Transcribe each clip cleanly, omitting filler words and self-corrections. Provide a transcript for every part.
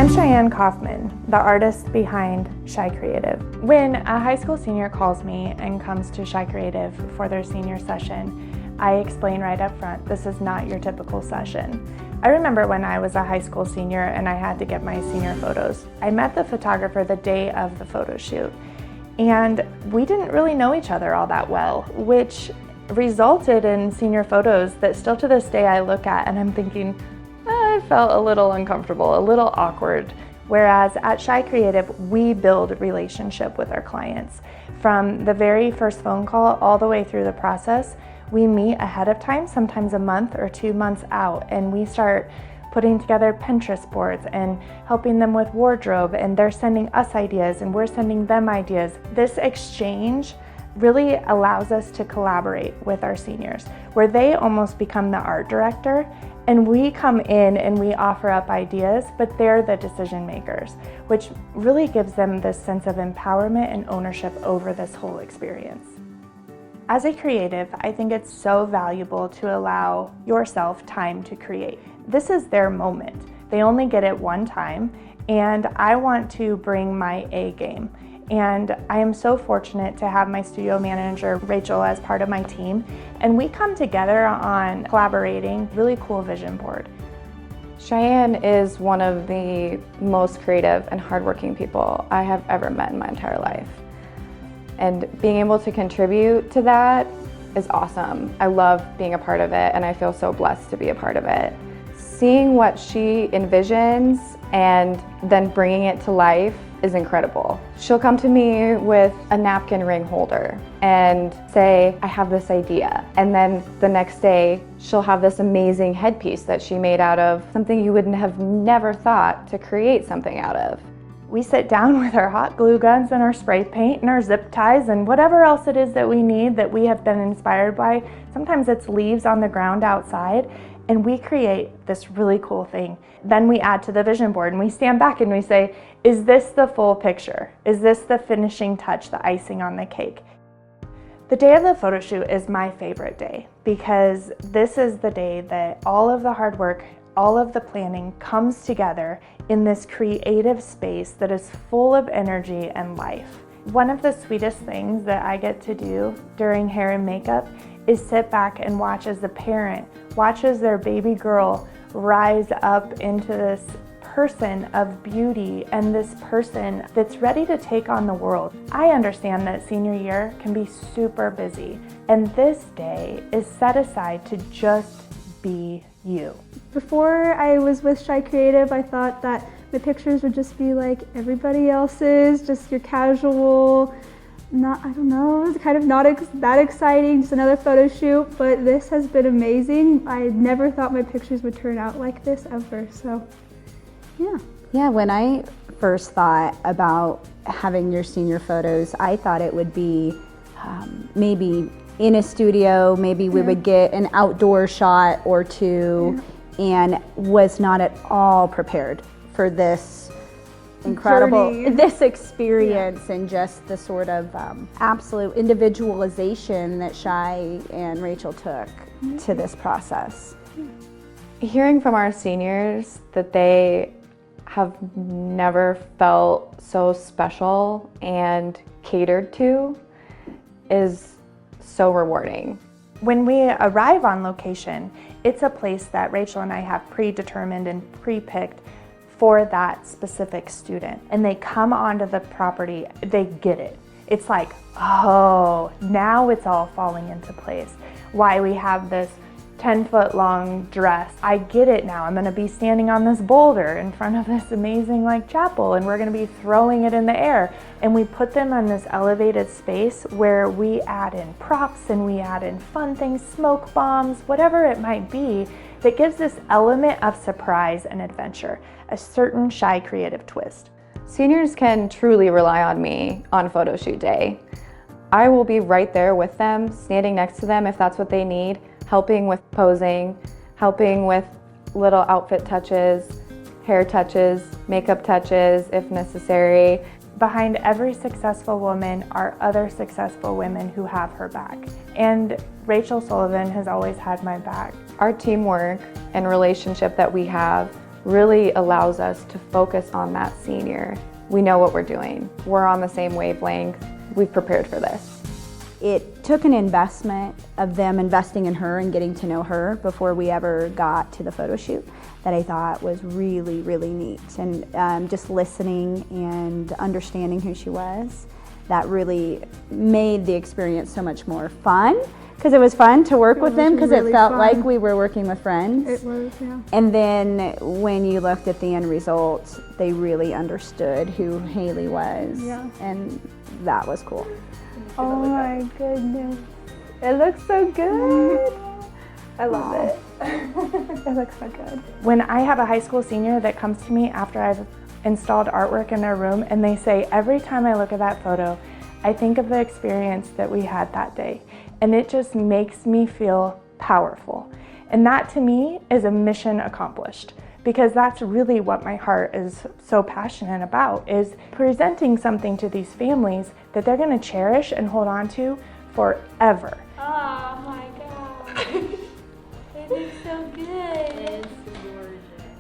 I'm Chianne Coffman, the artist behind Chy Creative. When a high school senior calls me and comes to Chy Creative for their senior session, I explain right up front, this is not your typical session. I remember when I was a high school senior and I had to get my senior photos. I met the photographer the day of the photo shoot, and we didn't really know each other all that well, which resulted in senior photos that still to this day I look at and I'm thinking, I felt a little uncomfortable, a little awkward. Whereas at Chy Creative, we build relationship with our clients. From the very first phone call all the way through the process, we meet ahead of time, sometimes a month or 2 months out, and we start putting together Pinterest boards and helping them with wardrobe, and they're sending us ideas and we're sending them ideas. This exchange really allows us to collaborate with our seniors, where they almost become the art director and we come in and we offer up ideas, but they're the decision makers, which really gives them this sense of empowerment and ownership over this whole experience. As a creative, I think it's so valuable to allow yourself time to create. This is their moment. They only get it one time, and I want to bring my A game. And I am so fortunate to have my studio manager, Rachel, as part of my team. And we come together on collaborating really cool vision board. Chianne is one of the most creative and hardworking people I have ever met in my entire life. And being able to contribute to that is awesome. I love being a part of it, and I feel so blessed to be a part of it. Seeing what she envisions and then bringing it to life is incredible. She'll come to me with a napkin ring holder and say, I have this idea. And then the next day, she'll have this amazing headpiece that she made out of something you would have never thought to create something out of. We sit down with our hot glue guns and our spray paint and our zip ties and whatever else it is that we need that we have been inspired by. Sometimes it's leaves on the ground outside, and we create this really cool thing. Then we add to the vision board and we stand back and we say, is this the full picture? Is this the finishing touch, the icing on the cake? The day of the photo shoot is my favorite day because this is the day that all of the hard work, all of the planning comes together in this creative space that is full of energy and life. One of the sweetest things that I get to do during hair and makeup is sit back and watch as the parent watches their baby girl rise up into this person of beauty and this person that's ready to take on the world. I understand that senior year can be super busy, and this day is set aside to just be you. Before I was with Chy Creative, I thought that the pictures would just be like everybody else's, just your casual, kind of not that exciting, just another photo shoot, but this has been amazing. I never thought my pictures would turn out like this ever, so yeah. Yeah, when I first thought about having your senior photos, I thought it would be maybe in a studio, maybe we would get an outdoor shot or two, and was not at all prepared for this incredible this experience and just the sort of absolute individualization that Chy and Rachel took to this process. Hearing from our seniors that they have never felt so special and catered to is so rewarding. When we arrive on location, it's a place that Rachel and I have predetermined and pre-picked for that specific student. And they come onto the property, they get it. It's like, oh, now it's all falling into place. Why we have this 10-foot long dress. I get it now. I'm gonna be standing on this boulder in front of this amazing chapel, and we're gonna be throwing it in the air. And we put them on this elevated space where we add in props and we add in fun things, smoke bombs, whatever it might be, that gives this element of surprise and adventure, a certain Chy Creative twist. Seniors can truly rely on me on photo shoot day. I will be right there with them, standing next to them if that's what they need, helping with posing, helping with little outfit touches, hair touches, makeup touches if necessary. Behind every successful woman are other successful women who have her back. And Rachel Sullivan has always had my back. Our teamwork and relationship that we have really allows us to focus on that senior. We know what we're doing. We're on the same wavelength. We've prepared for this. It took an investment of them investing in her and getting to know her before we ever got to the photo shoot that I thought was really, really neat. And just listening and understanding who she was, that really made the experience so much more fun. Because it was fun to work with them, because really it felt fun. like we were working with friends. It was, yeah. And then when you looked at the end result, they really understood who Haley was. Yeah. And that was cool. Oh my goodness. It looks so good. I love it. It looks so good. When I have a high school senior that comes to me after I've installed artwork in their room and they say, every time I look at that photo, I think of the experience that we had that day. And it just makes me feel powerful. And that to me is a mission accomplished, because that's really what my heart is so passionate about, is presenting something to these families that they're gonna cherish and hold on to forever. Oh my God. It looks so good.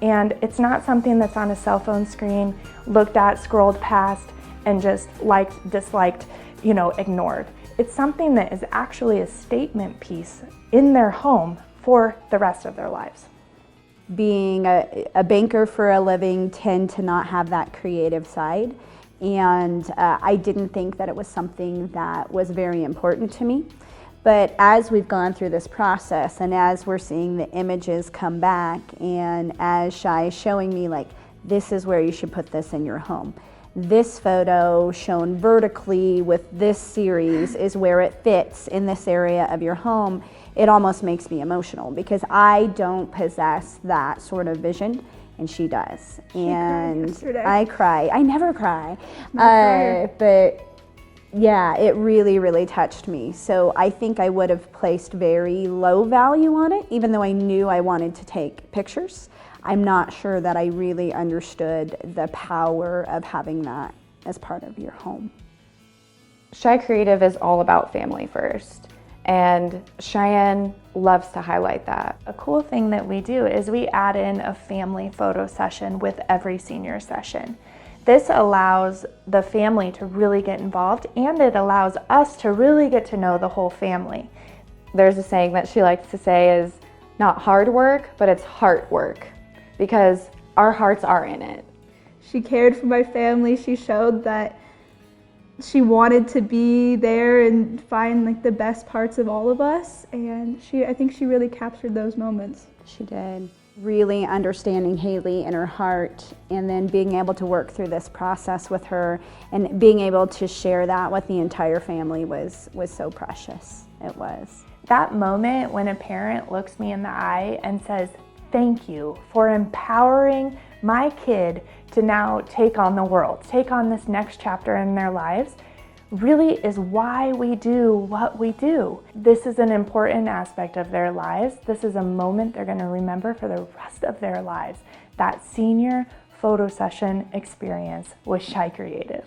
And it's not something that's on a cell phone screen, looked at, scrolled past, and just liked, disliked, ignored. It's something that is actually a statement piece in their home for the rest of their lives. Being a banker for a living, tend to not have that creative side. And I didn't think that it was something that was very important to me. But as we've gone through this process and as we're seeing the images come back, and as Chy is showing me, like, this is where you should put this in your home. This photo shown vertically with this series is where it fits in this area of your home. It almost makes me emotional, because I don't possess that sort of vision, and she does. And I cry. I never cry. But yeah, it really, really touched me. So I think I would have placed very low value on it, even though I knew I wanted to take pictures. I'm not sure that I really understood the power of having that as part of your home. Chy Creative is all about family first, and Chianne loves to highlight that. A cool thing that we do is we add in a family photo session with every senior session. This allows the family to really get involved, and it allows us to really get to know the whole family. There's a saying that she likes to say is not hard work, but it's heart work, because our hearts are in it. She cared for my family. She showed that she wanted to be there and find like the best parts of all of us. And I think she really captured those moments. She did. Really understanding Haley and her heart, and then being able to work through this process with her and being able to share that with the entire family was so precious. It was. That moment when a parent looks me in the eye and says, thank you for empowering my kid to now take on the world, take on this next chapter in their lives, really is why we do what we do. This is an important aspect of their lives. This is a moment they're going to remember for the rest of their lives. That senior photo session experience with Chy Creative.